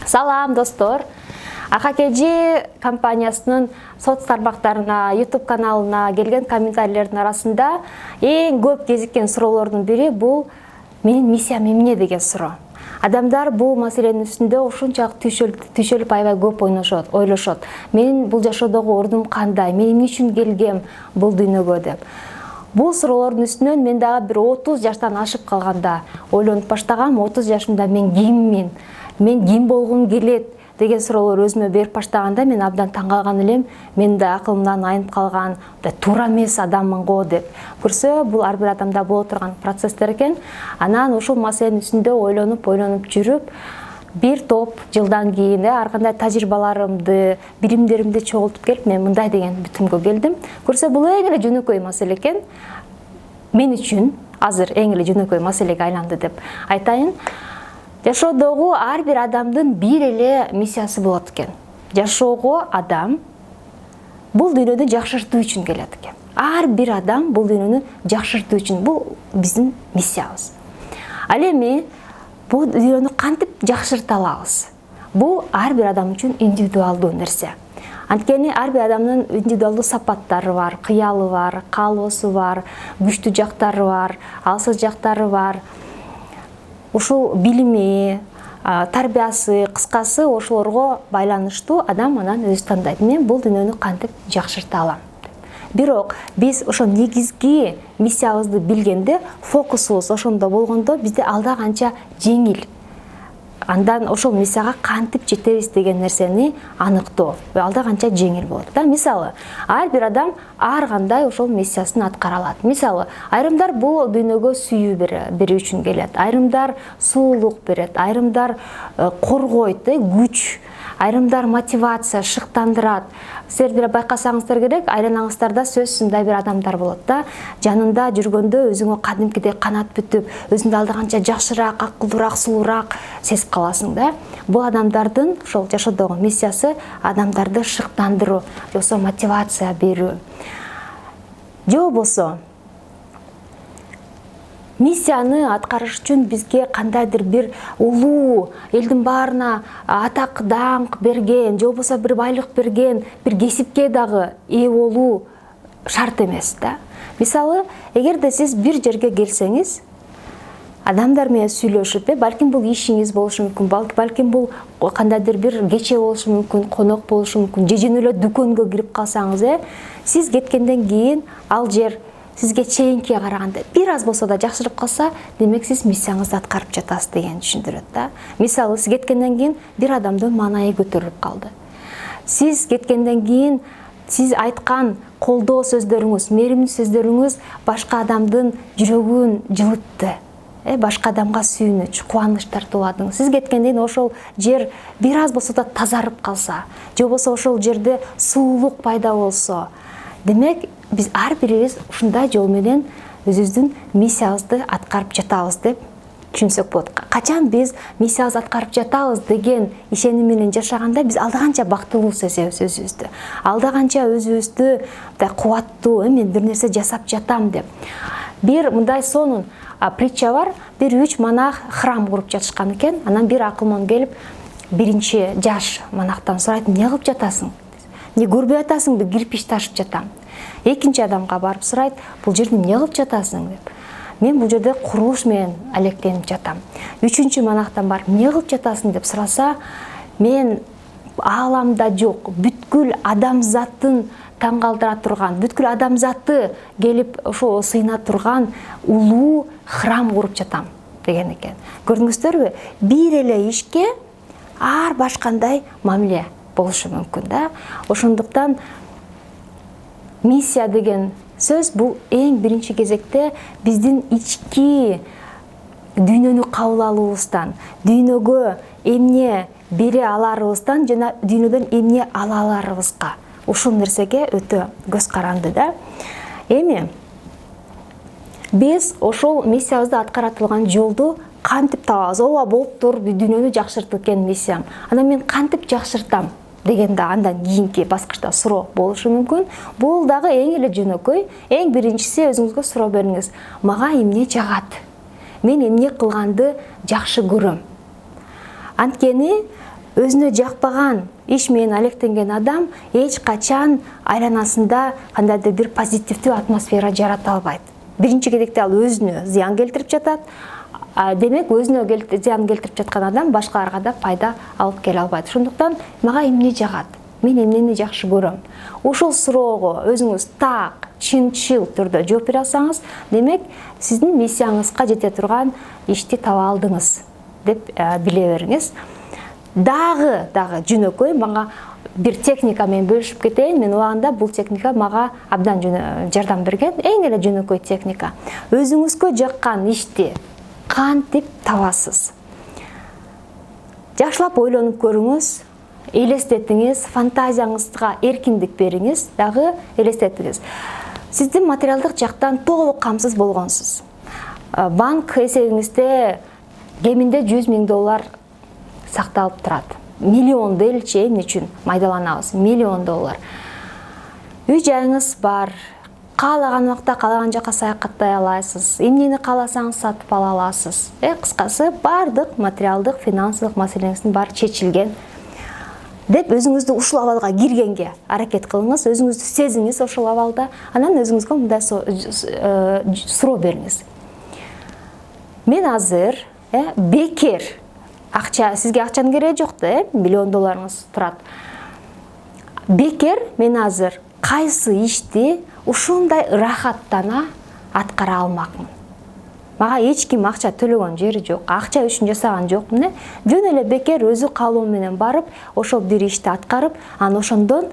Салам достор. АККЖ компаниясынын соц тармактарына, YouTube каналына келген комментарийлердин арасында эң көп кезиккен суроолордун бири бул менин миссиям эмне деген суроо. Адамдар бул маселенин үстүндө ушунчалык түйшөлүп аябай көп ойлошот. Менин бул жашоодогу ордум кандай, мен эмне үчүн келгем бул дүйнөгө деп. Бул суроолордун үстүнөн мен дагы бир 30 жаштан ашып калганда ойлонуп баштагам. 30 жашымда мен киммин? Мен ким болгум келет деген суроолор өзүмө берип баштаганда мен абдан таң калган элем. Мен да акылымдан айнып калган, туура эмес адаммын го деп. Көрсө, бул ар бир адамда боло турган процесстер экен. Анан ушул маселенин үстүндө ойлонуп жүрүп, бир топ жылдан кийин ар кандай тажрыйбаларымды, билимдеримди чогултуп келип, мен мындай деген бүтүмгө келдим. Көрсө, бул эң эле жөнөкөй маселе экен. Мен үчүн азыр эң эле жөнөкөй маселеге айланды деп айтайын. Жашоодогу ар бир адамдын бир эле миссиясы болот экен. Жашоого адам бул дүйнөдү жакшыртуу үчүн келет экен. Ар бир адам бул дүйнөнү жакшыртуу үчүн, бул биздин миссиябыз. Ал эми бул дүйнөнү кантип жакшырта алабыз? Бул ар бир адам үчүн индивидуалдуу нерсе. Анткени ар бир адамдын индивидуалдуу сапаттары бар, кыялы бар, каалоосу бар, күчтүү жактары бар, алсыз жактары бар. Ушул билими, тарбиясы, кыскасы ошолорго байланыштуу адам анан өзү тандайт. Мен бул дүйнөнү кантип жакшырта алам? Бирок биз ошо негизги миссиябызды билгенде, фокусубуз ошондо болгондо бизде алда канча жеңил. Андан ошол миссияга кантип жетебиз деген нерсени аныктоо алда канча жеңил болот. Мисалы, ар бир адам ар кандай ошол миссиясын аткара алат. Мисалы, айрымдар бул дүйнөгө сүйүү берүү үчүн келет, айрымдар суулук берет, айрымдар коргойт, күч, айрымдар мотивация, шыктандырат. Силер деле байкасаңыздар керек, айланаңыздарда сөзсүз мындай бир адамдар болот да. Жанында жүргөндө өзүңө кадимкидей канат бүтүп, өзүңдү алда канча жакшыраак, акылдуураак, сулуураак сезип каласың да. Бул адамдардын ошол жашоодогу миссиясы адамдарды шыктандыруу, жоксо мотивация берүү. Же болбосо миссияны аткарыш үчүн бизге кандайдыр бир улуу, элдин баарына атак, даңк берген, же болбосо бир байлык берген, бир кесипке дагы ээ болуу шарт эмес да. Мисалы, эгерде сиз бир жерге келсеңиз, адамдар менен сүйлөшүп, балким бул ишиңиз болушу мүмкүн, балким бул кандайдыр бир кече болушу мүмкүн, конок болушу мүмкүн, же жөн эле дүкөнгө кирип калсаңыз, сиз кеткенден кийин ал жер сизге чейинкиге караганда бир аз болсо да жакшырып калса, демек сиз миссияңызды аткарып жатасыз деген түшүндүрөт да. Мисалы, сиз кеткенден кийин бир адамдын маанайы көтөрүлүп калды. Сиз кеткенден кийин сиз айткан колдоо сөздөрүңүз, мээримдүү сөздөрүңүз башка адамдын жүрөгүн жылытты. Башка адамга сүйүнүч, кубаныч тартууладыңыз. Сиз кеткенден ошол жер бир аз болсо да тазарып калса, же болбосо ошол жерде суулук пайда болсо, демек биз ар бирибиз ушундай жол менен өзүбүздүн миссиябызды аткарып жатабыз деп түшүнсөк болот. Качан биз миссиябызды аткарып жатабыз деген ишеним менен жашаганда биз алда канча бактылуу сезебиз өзүбүздү. Алда канча өзүбүздү кубаттуу, мен бир нерсе жасап жатам деп. Бир мындай сонун притча бар. Бир 3 монах храм куруп жатышкан экен. Анан бир акылман келип, биринчи жаш монахтан сурайт: "Эмне кылып жатасың? Не көрбөй атасыңбы? Кирпич ташып жатам." Экинчи адамга барып сурайт: "Бул жерде эмне кылып жатасың?" деп. "Мен бул жерде курулуш менен алектенип жатам." Үчүнчү монахтан барып: "Эмне кылып жатасың?" деп сураса: "Мен ааламда жок, бүткүл адамзаттын таң калтыра турган, бүткүл адамзатты келип ошо сыйна турган улуу храм куруп жатам" деген экен. Көрдүңүздөрбү? Бир эле ишке ар башкандай мамиле болушу мүмкүн да. Ошондуктан миссия деген сөз бул эң биринчи кезекте биздин ички дүйнөнү кабыл алуубуздан, дүйнөгө эмне бере аларыбыздан жана дүйнөдөн эмне ала аларыбызга, ушул нерсеге өтө көз каранды да. Эми биз ошол миссиябызды аткара турган жолду кантип табабыз? Ооба, болуптур, дүйнөнү жакшыртуу экен миссиям. Анан мен кантип жакшыртам дегенде андан кийинки баскычта суроо болушу мүмкүн. Бул дагы эң эле жөнөкөй. Эң биринчиси өзүңүзгө суроо бериңиз: мага эмне жагат? Мен эмне кылганды жакшы көрөм? Анткени өзүнө жакпаган иш менен алектенген адам эч качан айланасында кандайдыр бир позитивдүү атмосфера жарата албайт. Биринчи кезекте ал өзүнө зыян келтирип жатат. Демек өзүнө зыян келтирип жаткан адам башкаларга да пайда алып келе албайт. Ошондуктан мага эмне жагат? Мен эмнени жакшы көрөм? Ушул суроого өзүңүз так, чынчыл түрдө жооп бере алсаңыз, демек сиздин миссияңызга жете турган ишти таба алдыңыз деп биле бериңиз. Дагы жөнөкөй мага бир техника менен бөлүшүп кетейин. Мен убагында бул техника мага абдан жардам берген. Эң эле жөнөкөй техника. Өзүңүзгө жаккан ишти кантип табасыз? Жакшылап ойлонуп көрүңүз, элестетиңиз, фантазияңызга эркиндик бериңиз, дагы элестетиңиз. Сиздин материалдык жактан толук камсыз болгонсуз. Банк эсебиңизде кеминде $100,000 сакталып турат. Миллионду элчи эмне үчүн майдаланабыз? $1,000,000. Үй жайыңыз бар. Каалаган убакта каалаган жака саякаттай аласыз. Эмнени кааласаңыз сатып ала аласыз. Кыскасы бардык материалдык, финансылык маселеңиздин баары чечилген. Деп өзүңүздү ушул абалга киргенге аракет кылыңыз, өзүңүздү сезиңиз ошол абалда, анан өзүңүзгө мындай суроо бериңиз. Мен азыр бекер сизге акчанын кереги жок да, $1,000,000 турат. Бекер мен азыр кайсы ишти ушундай ырахаттана аткара алмакмын? Мага эч ким акча төлөгөн жери жок, акча үчүн жасаган жокмун. Жөн эле бекер өзү каалоо менен барып, ошол бир ишти аткарып, анан ошондон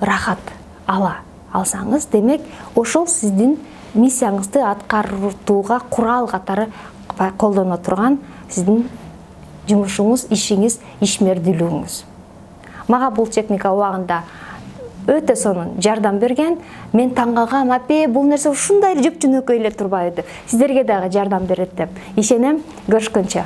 рахат алсаңыз, демек ошол сиздин миссияңызды аткарууга курал катары колдоно турган сиздин жумушуңуз, ишиңиз, ишмердүүлүгүңүз. Мага бул техника убагында өтө сонун жардам берген. Мен таң калгам, апе, бул нерсе ушундай жөп жөнөкөй эле турбайбы деп. Сиздерге дагы жардам берет деп ишенем. Көрүшкөнчө.